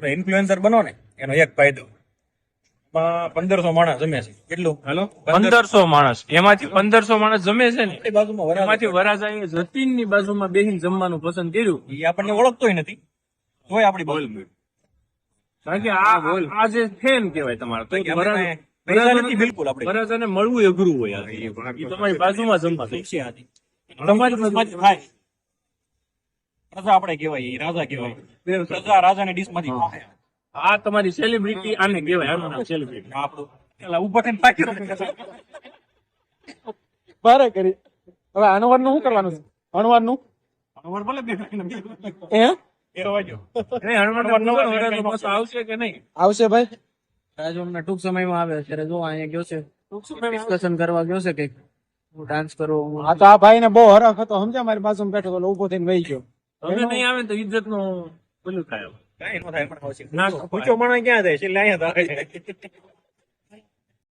તમે ઇન્ફ્લુએન્સર બનો ને એનો એક ફાયદો 1500 માણસ જમે છે કેટલું હાલો 1500 માણસ, એમાંથી 1500 માણસ જમે છે ને, આપણી બાજુમાં વરાછા એમાંથી વરાજાએ જતીનની બાજુમાં બેહીને જમવાનું પસંદ કર્યું. એ આપણને ઓળખતોય નથી તોય આપણી બોલ કારણ કે આ જે ફેન કહેવાય તમારા, તો પૈસા નથી બિલકુલ આપણે વરાજાને મળવું અઘરું હોય. એ તમારી બાજુમાં જમવા દે. તમારી થાય રાજા આપણે કહેવાય, એ રાજા કહેવાય. રાજા રાજાની ડીશ માંથી ખાય. આ તમારી સેલિબ્રિટી આને કહેવાય, આનું નામ સેલિબ્રિટી. આપણું પેલા ઉભા થઈને પાક્યો બારે કરી. હવે અણવરનું શું કરવાનું છે? અણવરનું અણવર ભલે બે એ નહીં, હનુમાન વરાજો પાછો આવશે કે નહીં? આવશે ભાઈ. રાજો હમણાં ટૂંક સમયમાં આવે અત્યારે જો અહીંયા ગયો છે, ડિસ્કશન કરવા ગયો છે કઈક ડાન્સ કરો. આ તો આ ભાઈ ને બહુ હરખ હતો, સમજ્યા? મારી બાજુમાં બેઠો તો ઉભો થઈને વહી ગયો. હવે નહીં આવે તો ઇજ્જત નું પેલું થાય. કઈ નો થાય પણ ના ઊંચો માણસ ક્યાં જાય છે એટલે અહીંયા તો આવે છે.